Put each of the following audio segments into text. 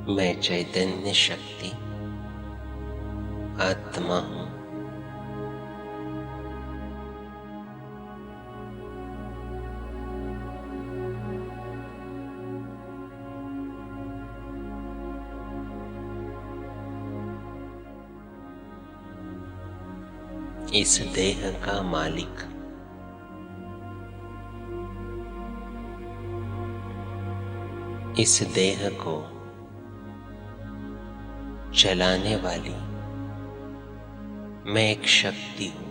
मैं चैतन्य शक्ति आत्मा हूँ। इस देह का मालिक इस देह को चलाने वाली मैं एक शक्ति हूँ।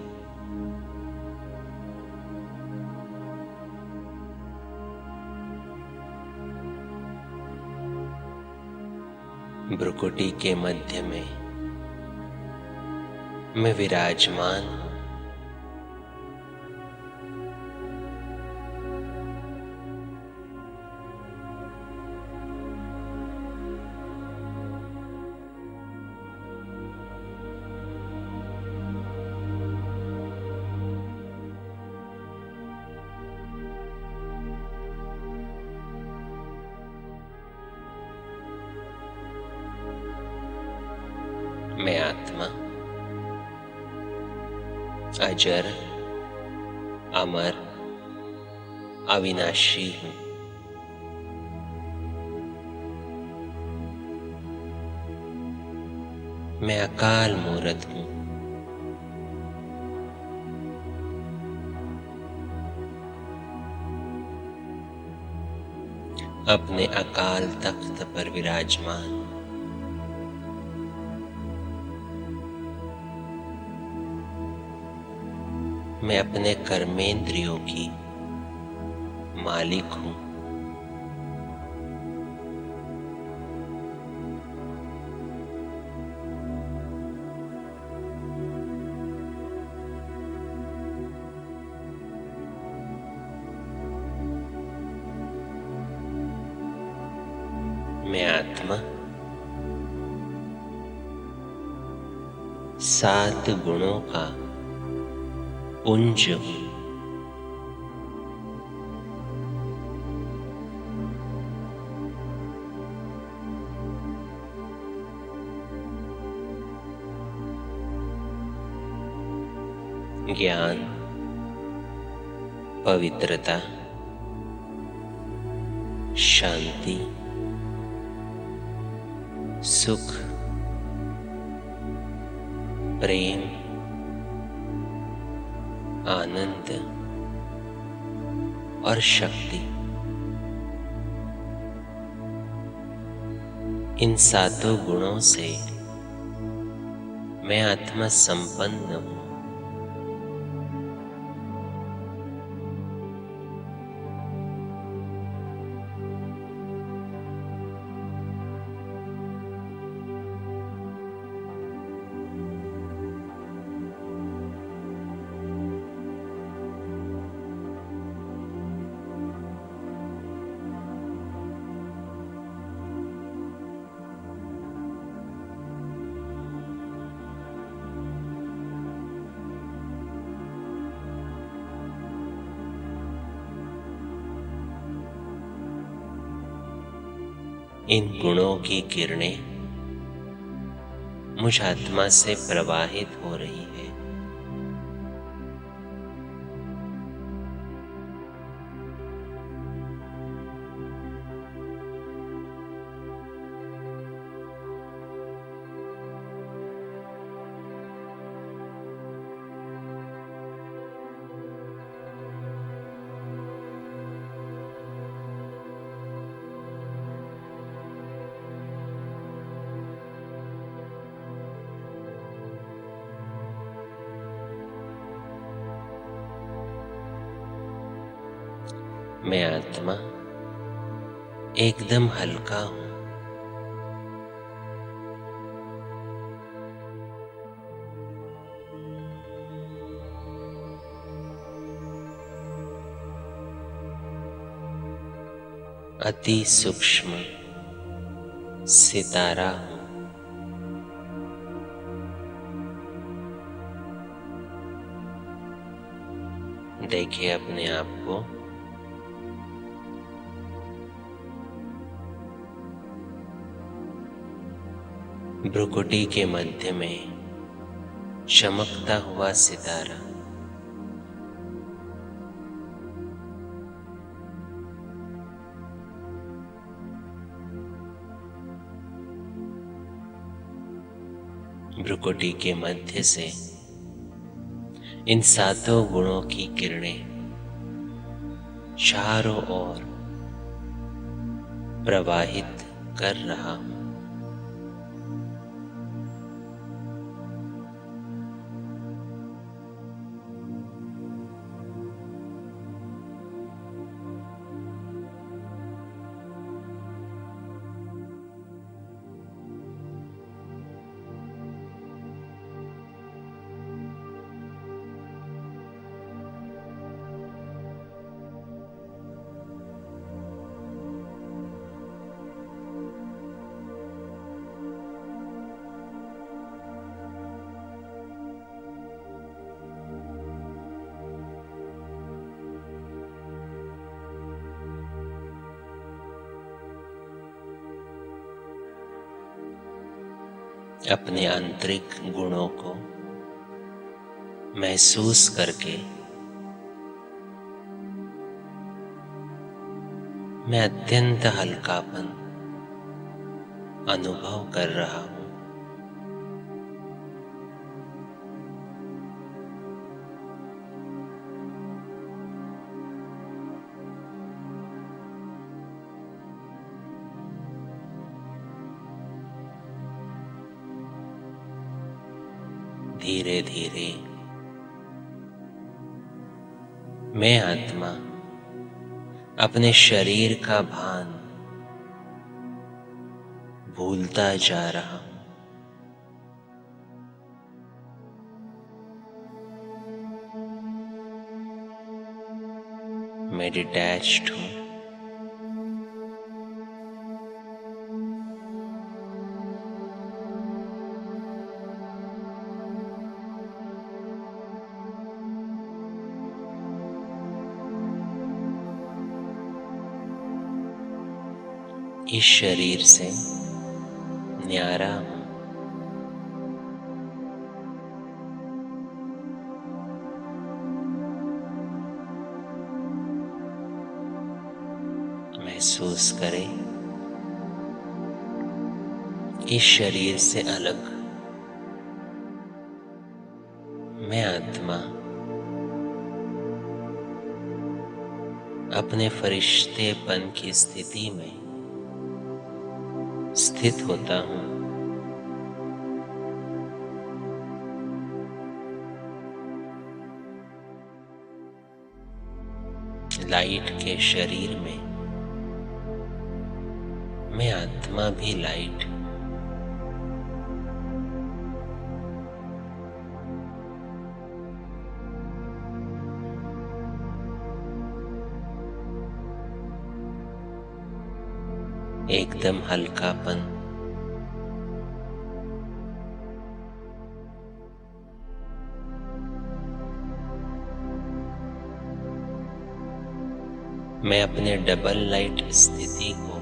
भ्रुकुटी के मध्य में मैं विराजमान हूँ। मैं आत्मा अजर, अमर, अविनाशी हूँ। मैं अकाल मूर्त हूँ। अपने अकाल तख्त पर विराजमान हूँ। मैं अपने कर्मेंद्रियों की मालिक हूँ। मैं आत्मा 7 गुणों का पुंज हूँ। ज्ञान, पवित्रता, शांति, सुख, प्रेम, आनंद और शक्ति, इन 7 गुणों से मैं आत्मा संपन्न हूँ। इन गुणों की किरणें मुझ आत्मा से प्रवाहित हो रही है। मैं आत्मा एकदम हल्का हूँ। अति सूक्ष्म सितारा हूँ। देखिए अपने आप को भ्रुकुटी के मध्य में चमकता हुआ सितारा, भ्रुकुटी के मध्य से इन सातों गुणों की किरणें चारों ओर प्रवाहित कर रहा हूं। अपने आंतरिक गुणों को महसूस करके मैं अत्यंत हल्कापन अनुभव कर रहा हूं। धीरे धीरे मैं आत्मा अपने शरीर का भान भूलता जा रहा हूं। मैं डिटैच्ड हूं। इस शरीर से न्यारा हूं। महसूस करें, इस शरीर से अलग मैं आत्मा अपने फरिश्तेपन की स्थिति में स्थित होता हूं। लाइट के शरीर में मैं आत्मा भी लाइट। एकदम हल्कापन, मैं अपने डबल लाइट स्थिति को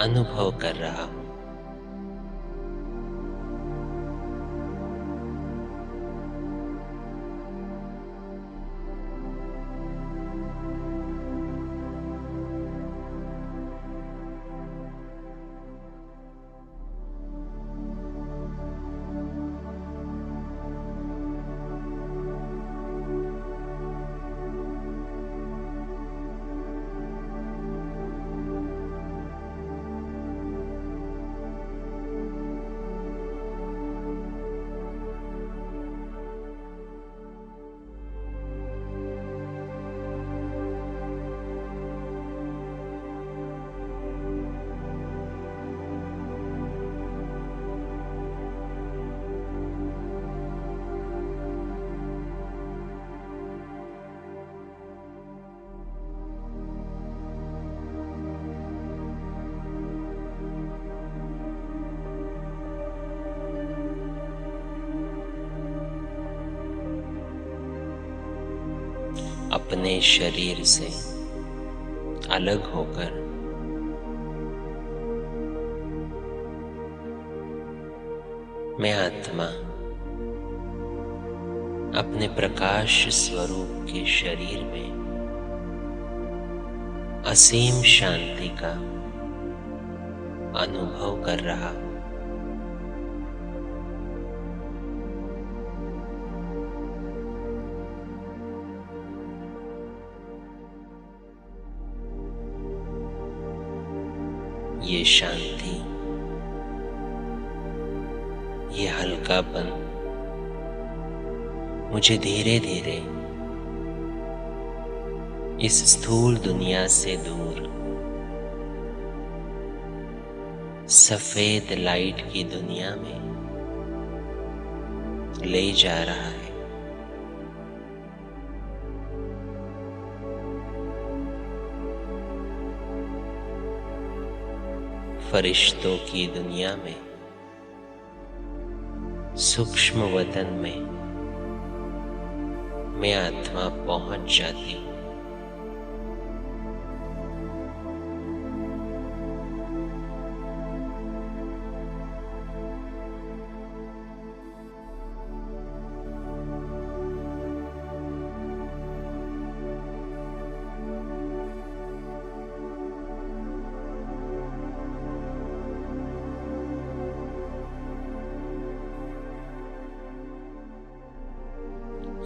अनुभव कर रहा हूं। अपने शरीर से अलग होकर मैं आत्मा अपने प्रकाश स्वरूप के शरीर में असीम शांति का अनुभव कर रहा हूं। ये शांति, ये हल्कापन मुझे धीरे धीरे इस स्थूल दुनिया से दूर सफेद लाइट की दुनिया में ले जा रहा है। फरिश्तों की दुनिया में, सूक्ष्म वतन में मैं आत्मा पहुंच जाती हूँ।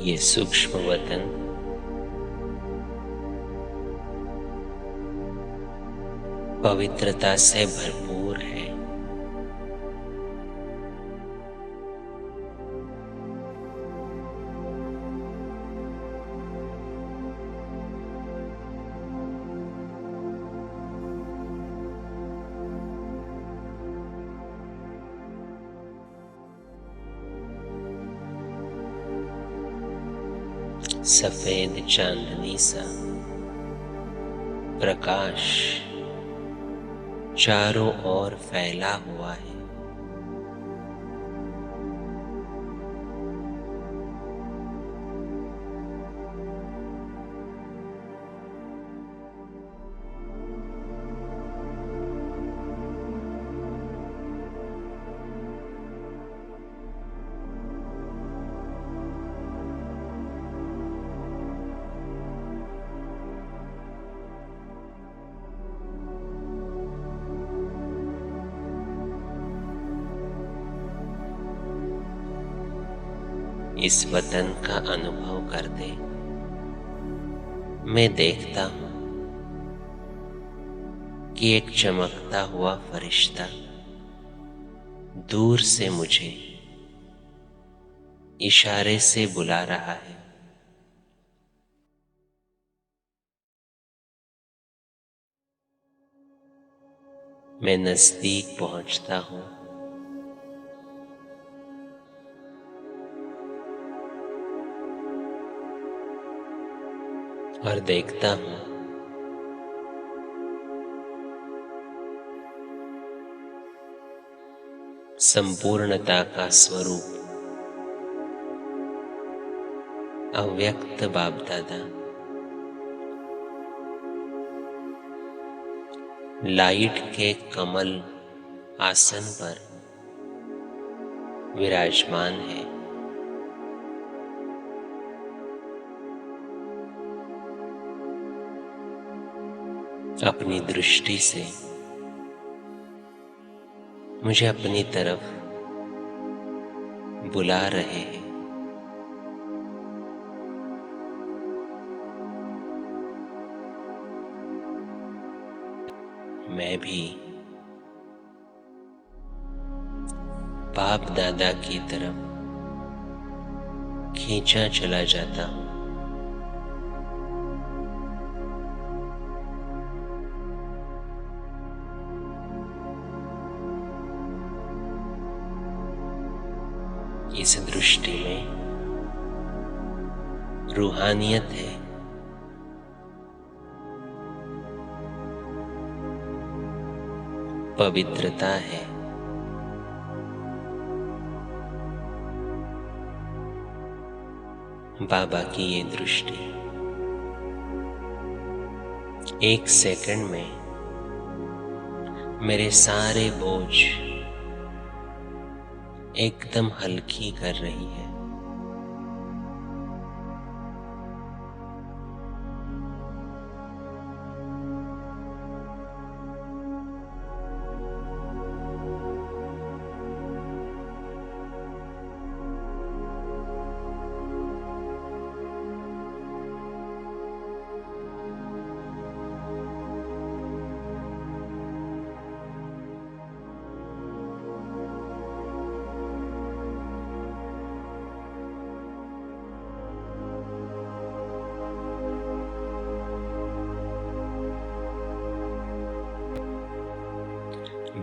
ये सूक्ष्म वतन पवित्रता से भरपूर है। सफेद चांदनी सा प्रकाश चारों ओर फैला हुआ है। इस वतन का अनुभव कर दे। मैं देखता हूं कि एक चमकता हुआ फरिश्ता दूर से मुझे इशारे से बुला रहा है। मैं नजदीक पहुंचता हूं और देखता हूं संपूर्णता का स्वरूप अव्यक्त बाप दादा लाइट के कमल आसन पर विराजमान है। अपनी दृष्टि से मुझे अपनी तरफ बुला रहे हैं। मैं भी बाप दादा की तरफ खींचा चला जाता हूं। इस दृष्टि में रूहानियत है, पवित्रता है, बाबा की ये दृष्टि एक सेकंड में मेरे सारे बोझ एकदम हल्की कर रही है।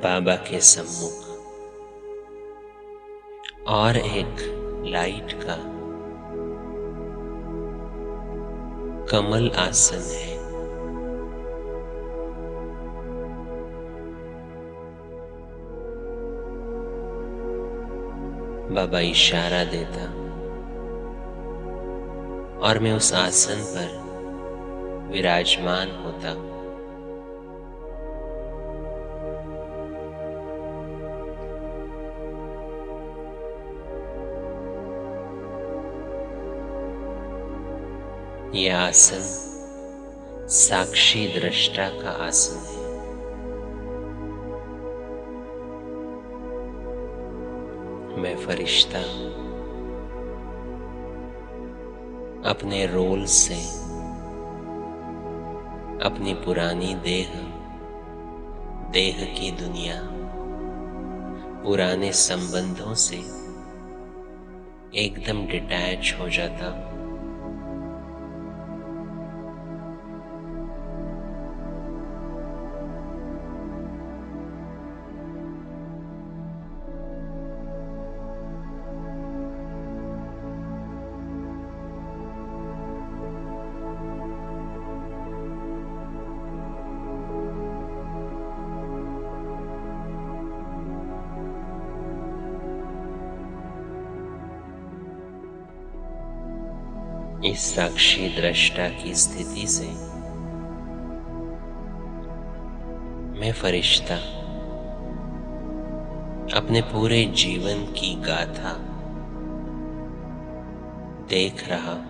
बाबा के सम्मुख और एक लाइट का कमल आसन है। बाबा इशारा देता और मैं उस आसन पर विराजमान होता। यह आसन साक्षी दृष्टा का आसन है। मैं फरिश्ता अपने रोल से अपनी पुरानी देह की दुनिया, पुराने संबंधों से एकदम डिटैच हो जाता हूं। इस साक्षी दृष्टा की स्थिति से मैं फरिश्ता अपने पूरे जीवन की गाथा देख रहा हूं।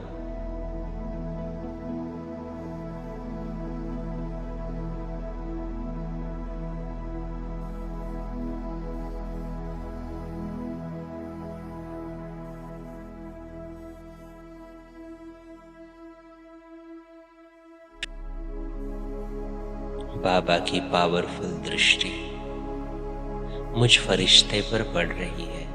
बाबा की पावरफुल दृष्टि मुझ फरिश्ते पर पड़ रही है।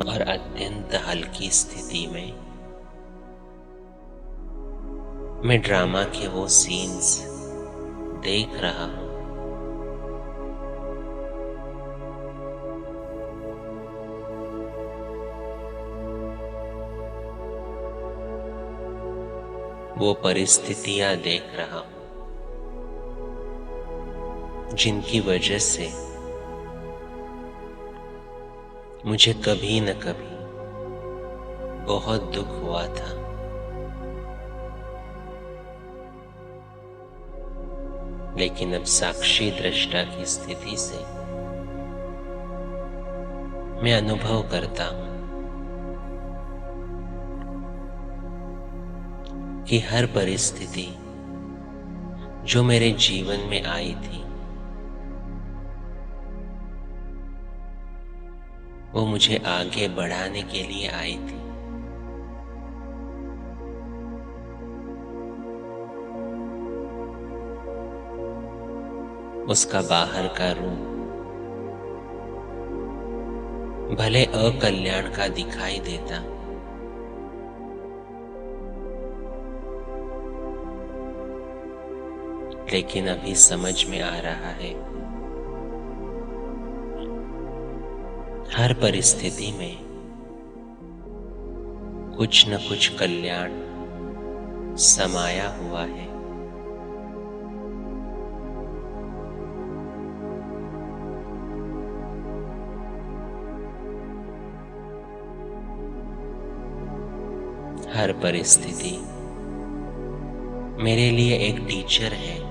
और अत्यंत हल्की स्थिति में मैं ड्रामा के वो सीन्स देख रहा हूं। वो परिस्थितियां देख रहा हूं जिनकी वजह से मुझे कभी न कभी बहुत दुख हुआ था। लेकिन अब साक्षी दृष्टा की स्थिति से मैं अनुभव करता हूं कि हर परिस्थिति जो मेरे जीवन में आई थी वो मुझे आगे बढ़ाने के लिए आई थी। उसका बाहर का रूप भले अकल्याण का दिखाई देता, लेकिन अभी समझ में आ रहा है हर परिस्थिति में कुछ न कुछ कल्याण समाया हुआ है। हर परिस्थिति मेरे लिए एक टीचर है।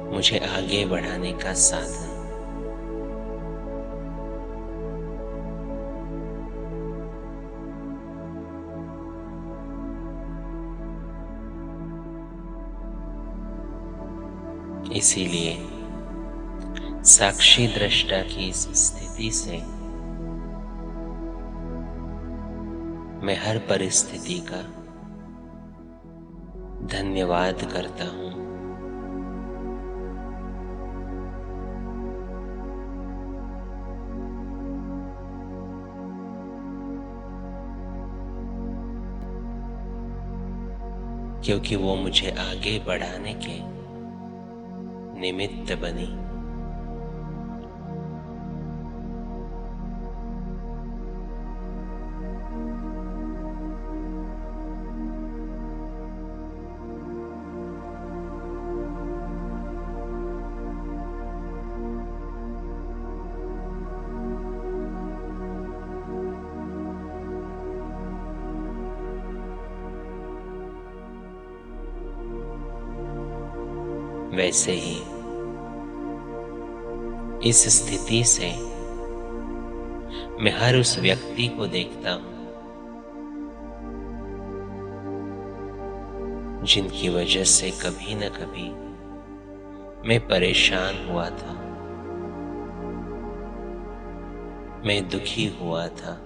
मुझे आगे बढ़ाने का साधन। इसीलिए साक्षी दृष्टा की इस स्थिति से मैं हर परिस्थिति का धन्यवाद करता हूँ। क्योंकि वो मुझे आगे बढ़ाने के निमित्त बनी। वैसे ही इस स्थिति से मैं हर उस व्यक्ति को देखता हूं जिनकी वजह से कभी न कभी मैं परेशान हुआ था, मैं दुखी हुआ था।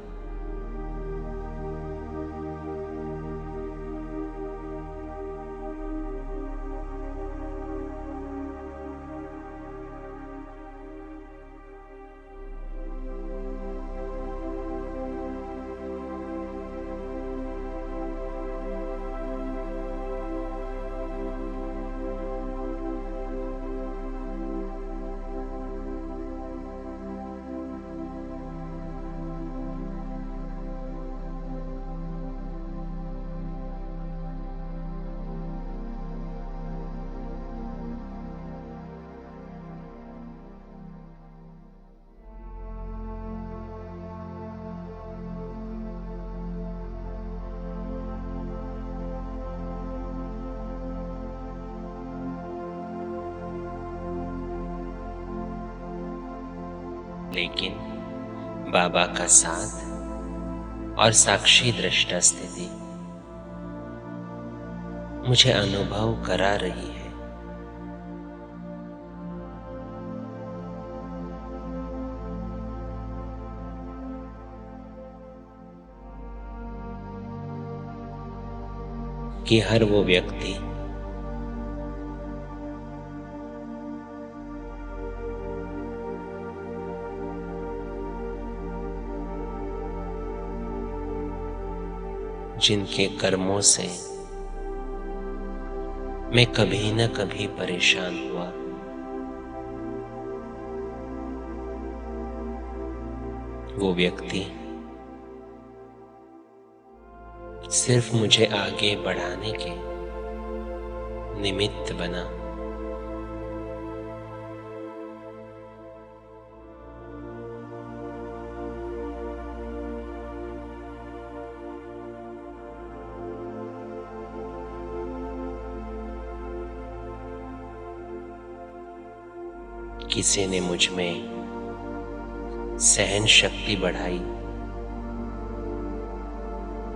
लेकिन बाबा का साथ और साक्षी दृष्टा स्थिति मुझे अनुभव करा रही है कि हर वो व्यक्ति जिनके कर्मों से मैं कभी न कभी परेशान हुआ, वो व्यक्ति सिर्फ मुझे आगे बढ़ाने के निमित्त बना। किसी ने मुझ में सहन शक्ति बढ़ाई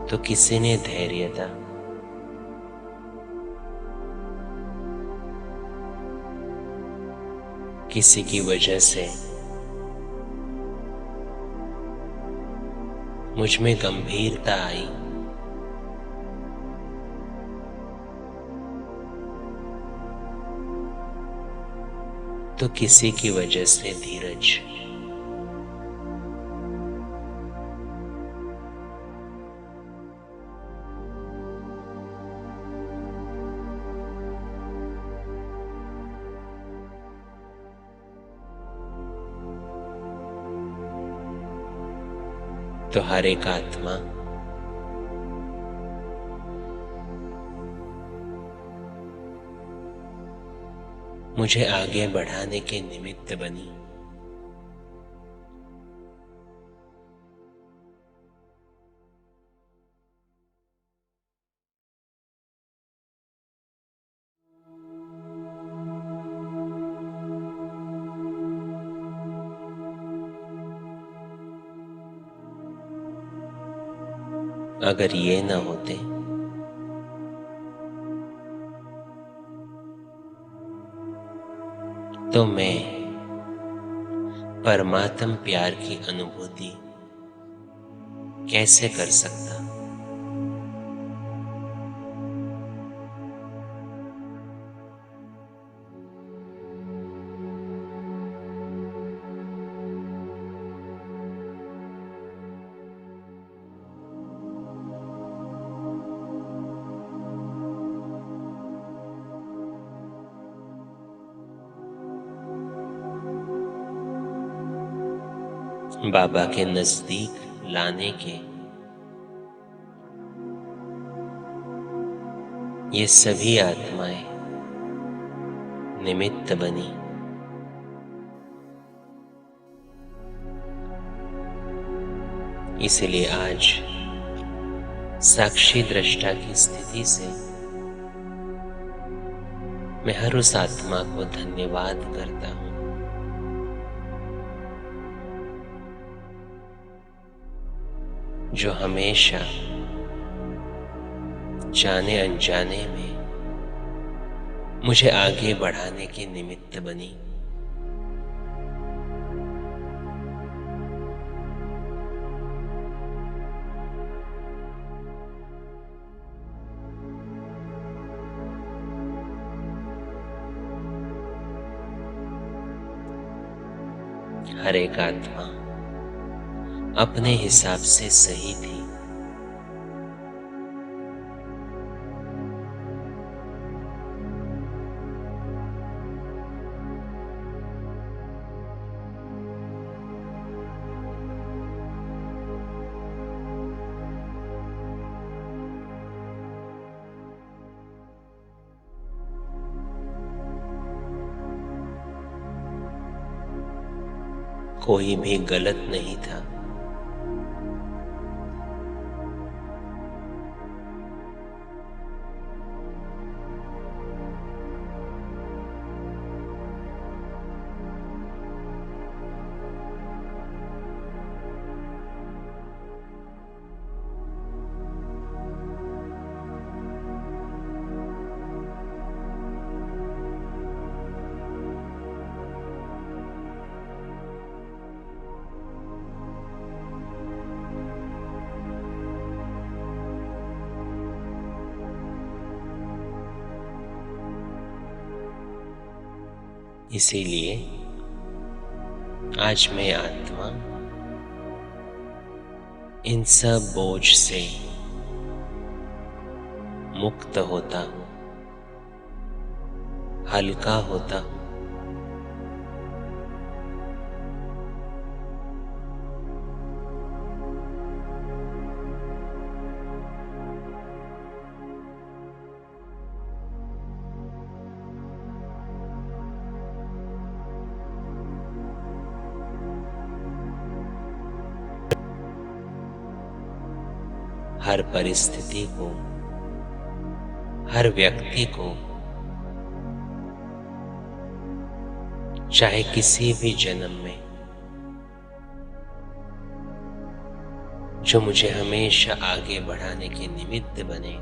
तो किसी ने धैर्यता, किसी की वजह से मुझ में गंभीरता आई, तो किसी की वजह से धीरज। तो हर एक आत्मा मुझे आगे बढ़ाने के निमित्त बनी। अगर ये न होते तो मैं परमात्म प्यार की अनुभूति कैसे कर सकता। बाबा के नजदीक लाने के ये सभी आत्माएं निमित्त बनी। इसलिए आज साक्षी दृष्टा की स्थिति से मैं हर उस आत्मा को धन्यवाद करता हूं जो हमेशा जाने अनजाने में मुझे आगे बढ़ाने के निमित्त बनी। हर एक आत्मा अपने हिसाब से सही थी। कोई भी गलत नहीं था। इसीलिए आज मैं आत्मा इन सब बोझ से मुक्त होता हूं, हल्का होता हूं। हर परिस्थिति को, हर व्यक्ति को, चाहे किसी भी जन्म में, जो मुझे हमेशा आगे बढ़ाने के निमित्त बने,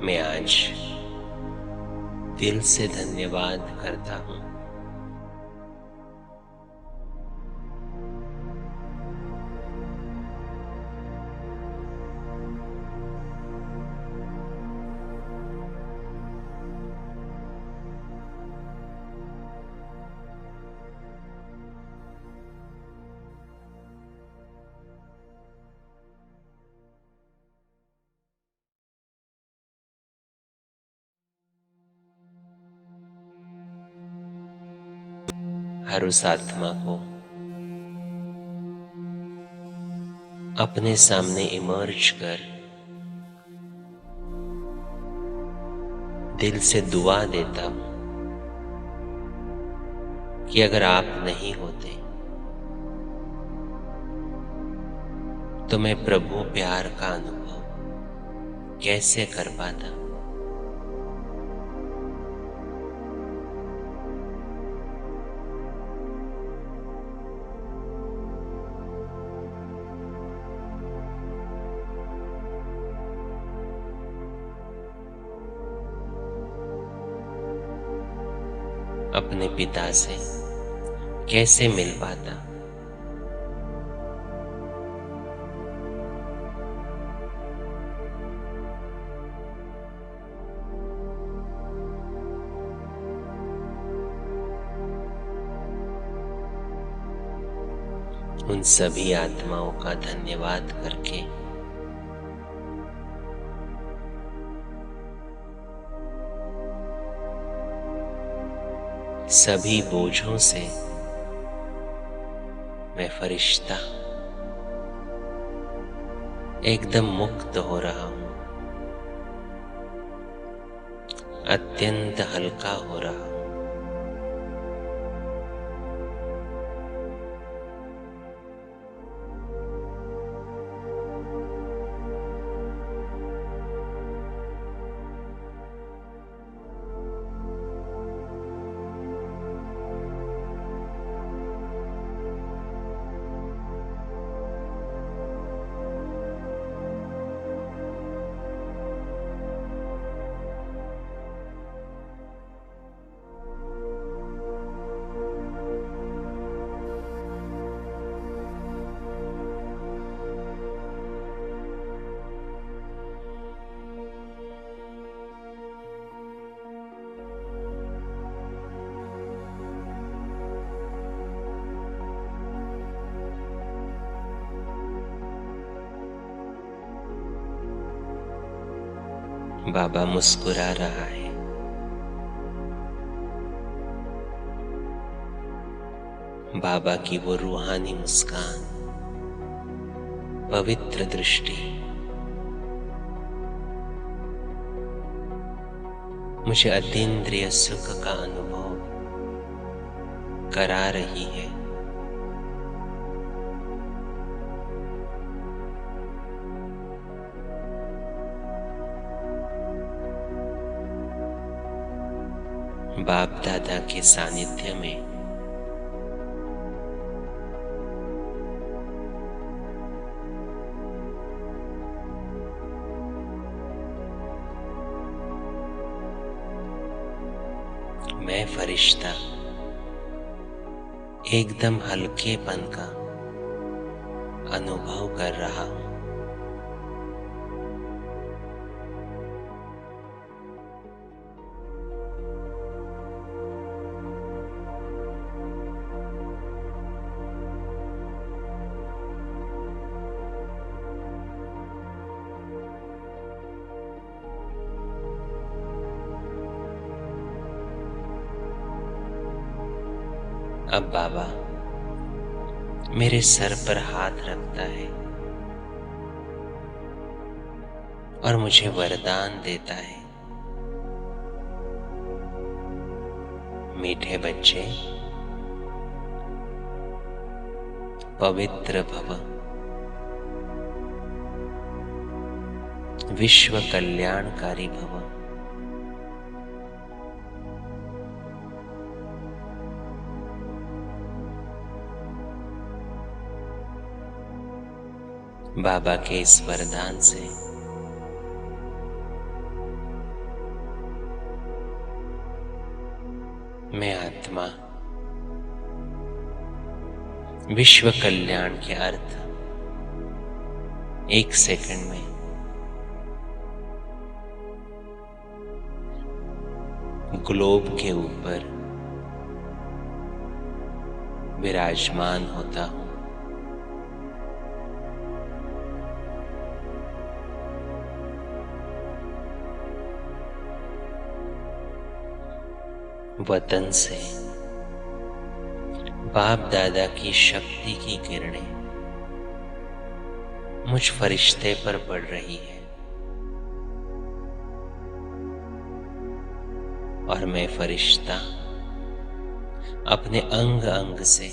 मैं आज दिल से धन्यवाद करता हूं। हर उस आत्मा को अपने सामने इमर्ज कर दिल से दुआ देता हूं कि अगर आप नहीं होते तो मैं प्रभु प्यार का अनुभव कैसे कर पाता। अपने पिता से कैसे मिल पाता। उन सभी आत्माओं का धन्यवाद करके सभी बोझों से मैं फरिश्ता एकदम मुक्त हो रहा हूं, अत्यंत हल्का हो रहा हूं। बाबा मुस्कुरा रहा है। बाबा की वो रूहानी मुस्कान, पवित्र दृष्टि मुझे अतीन्द्रिय सुख का अनुभव करा रही है। बाप दादा के सानिध्य में मैं फरिश्ता एकदम हल्केपन का अनुभव कर रहा हूं। अब बाबा मेरे सर पर हाथ रखता है और मुझे वरदान देता है, मीठे बच्चे पवित्र भव, विश्व कल्याणकारी भव। बाबा के इस वरदान से मैं आत्मा विश्व कल्याण के अर्थ 1 सेकंड में ग्लोब के ऊपर विराजमान होता हूं। वतन से बाप दादा की शक्ति की किरणें मुझ फरिश्ते पर पड़ रही है और मैं फरिश्ता अपने अंग अंग से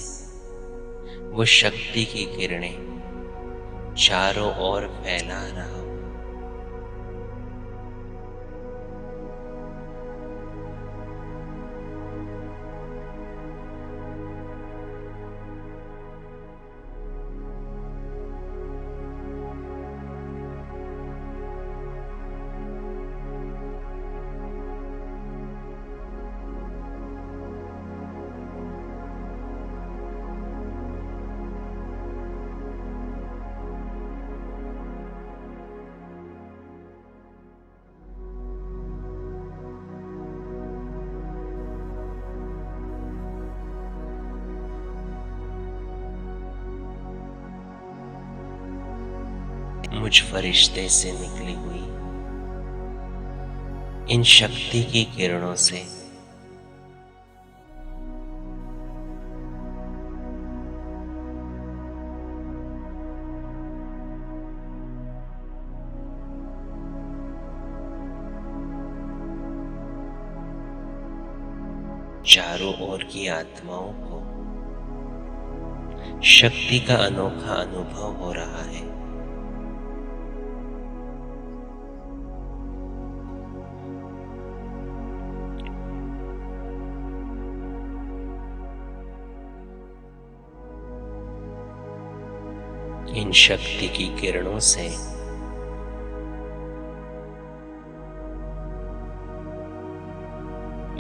वो शक्ति की किरणें चारों ओर फैला रहा हूं। मुझ फरिश्ते से निकली हुई इन शक्ति की किरणों से चारों ओर की आत्माओं को शक्ति का अनोखा अनुभव हो रहा है। इन शक्ति की किरणों से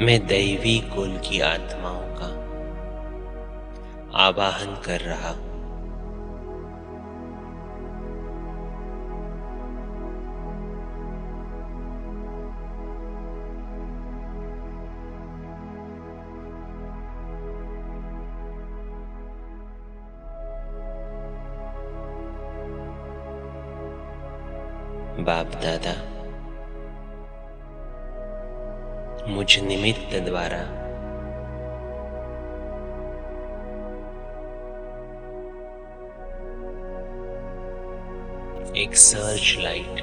मैं दैवी कुल की आत्माओं का आवाहन कर रहा हूं। बाप दादा मुझ निमित्त द्वारा एक सर्च लाइट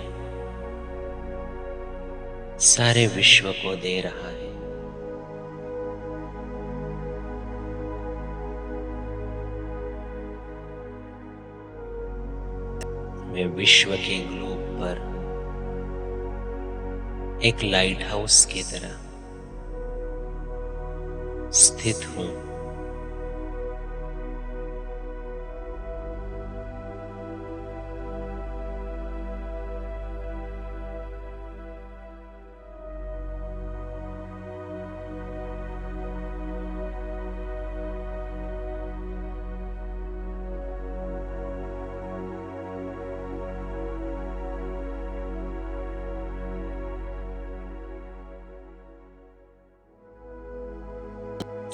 सारे विश्व को दे रहा है। मैं विश्व के ग्लोब पर एक लाइट हाउस की तरह स्थित हूं।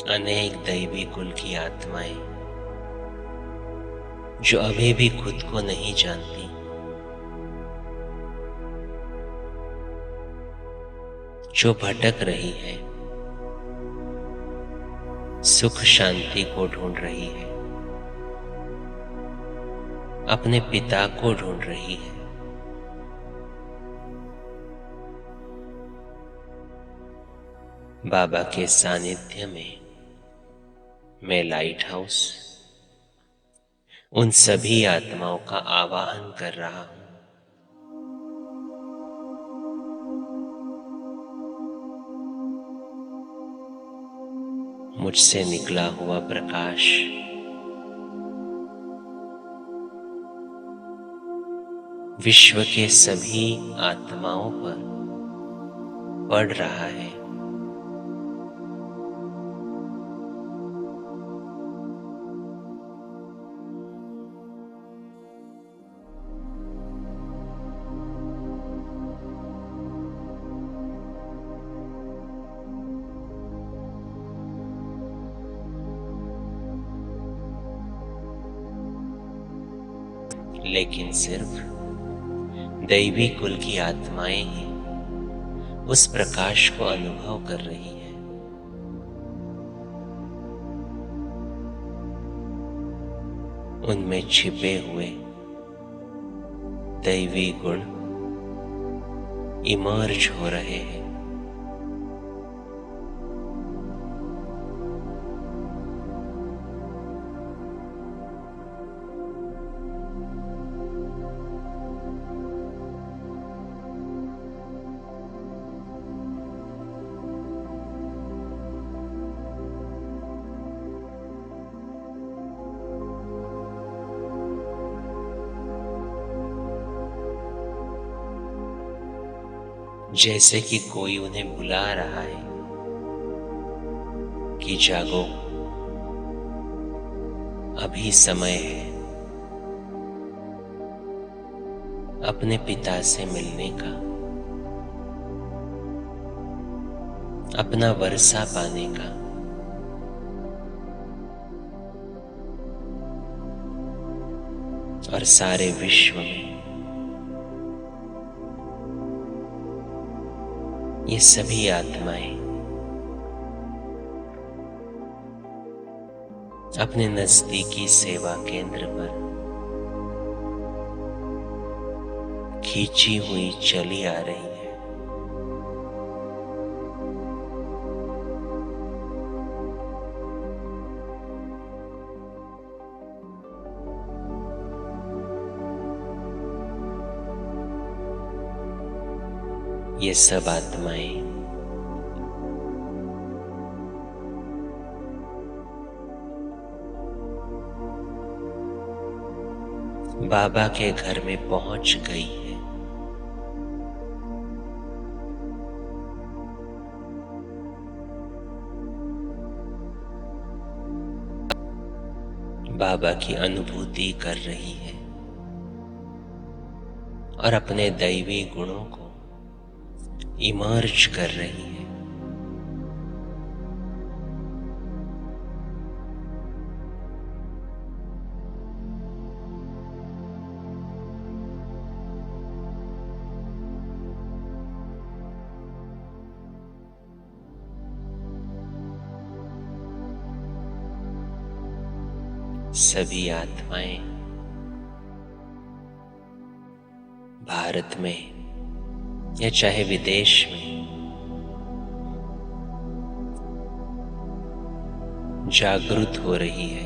अनेक दैवी कुल की आत्माएं जो अभी भी खुद को नहीं जानती, जो भटक रही है, सुख शांति को ढूंढ रही है, अपने पिता को ढूंढ रही है। बाबा के सानिध्य में मैं लाइट हाउस उन सभी आत्माओं का आवाहन कर रहा हूं। मुझसे निकला हुआ प्रकाश विश्व के सभी आत्माओं पर पड़ रहा है। लेकिन सिर्फ दैवी कुल की आत्माएं ही उस प्रकाश को अनुभव कर रही है। उनमें छिपे हुए दैवी गुण इमर्ज हो रहे हैं। जैसे कि कोई उन्हें बुला रहा है कि जागो, अभी समय है अपने पिता से मिलने का, अपना वर्षा पाने का। और सारे विश्व में ये सभी आत्माएं अपने नजदीकी सेवा केंद्र पर खींची हुई चली आ रही है। ये सब आत्माएं बाबा के घर में पहुंच गई है। बाबा की अनुभूति कर रही है और अपने दैवी गुणों को इमर्ज कर रही है। सभी आत्माएं भारत में या चाहे विदेश में जागृत हो रही है।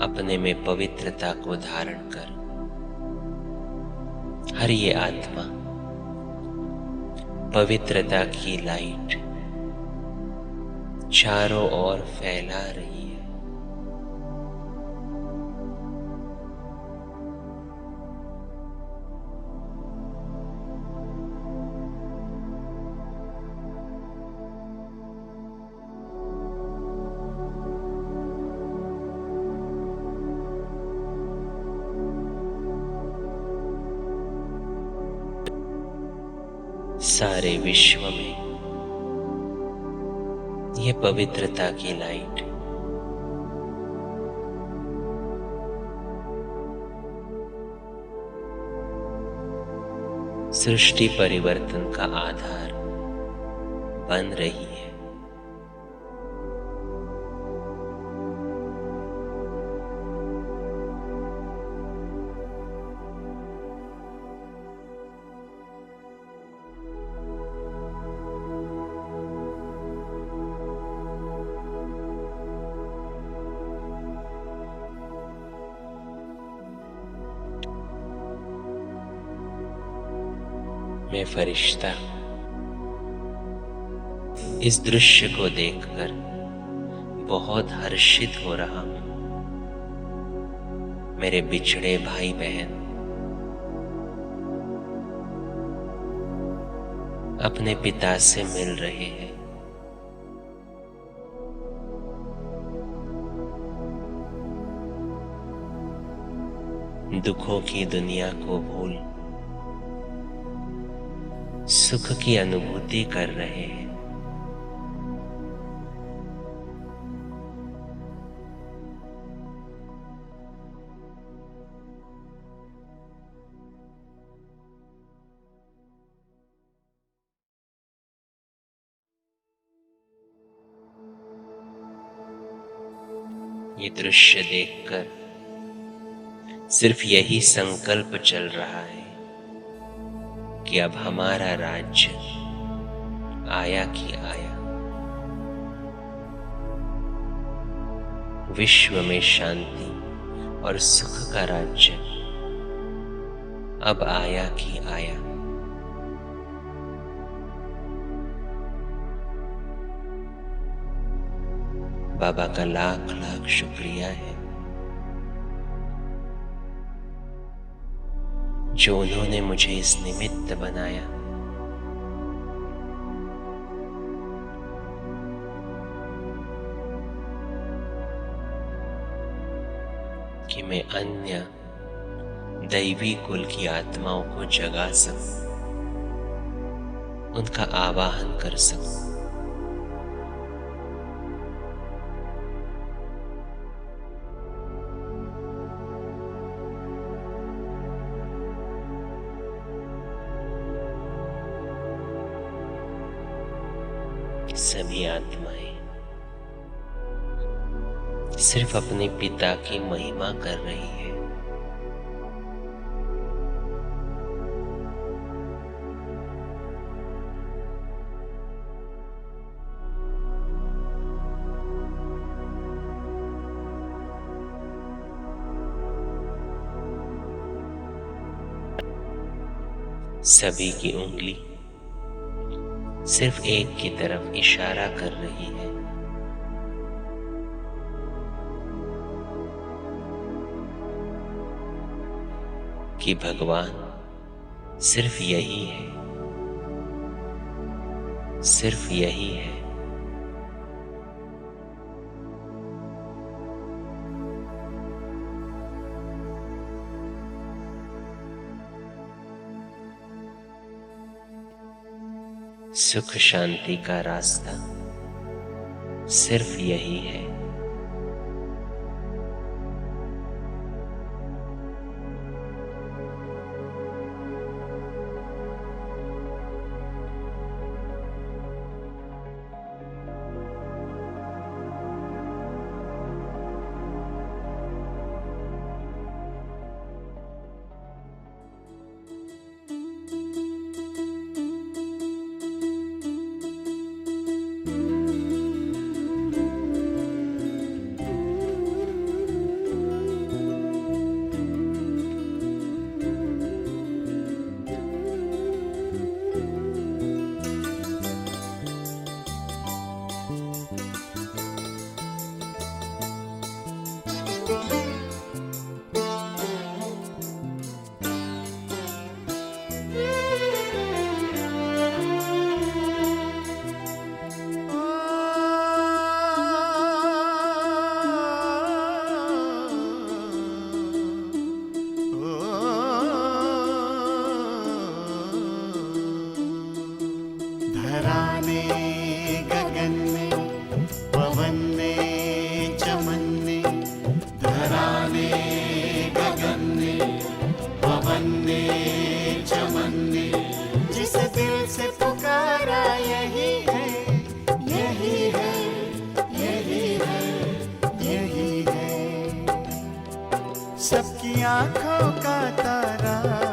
अपने में पवित्रता को धारण कर हर ये आत्मा पवित्रता की लाइट चारों ओर फैला रही है। सारे विश्व में यह पवित्रता की लाइट सृष्टि परिवर्तन का आधार बन रही है। मैं फरिश्ता इस दृश्य को देखकर बहुत हर्षित हो रहा हूं। मेरे बिछड़े भाई बहन अपने पिता से मिल रहे हैं। दुखों की दुनिया को भूल सुख की अनुभूति कर रहे हैं। ये दृश्य देखकर सिर्फ यही संकल्प चल रहा है कि अब हमारा राज्य आया कि आया। विश्व में शांति और सुख का राज्य अब आया कि आया। बाबा का लाख लाख शुक्रिया है जो उन्होंने मुझे इस निमित्त बनाया कि मैं अन्य दैवी कुल की आत्माओं को जगा सकूं, उनका आवाहन कर सकूं। सभी आत्माएं सिर्फ अपने पिता की महिमा कर रही है। सभी की उंगली सिर्फ एक की तरफ इशारा कर रही है। कि भगवान सिर्फ यही है, सिर्फ यही है। सुख शांति का रास्ता सिर्फ यही है। जिस दिल से पुकारा यही है, यही है, यही है, यही है। सबकी आंखों का तारा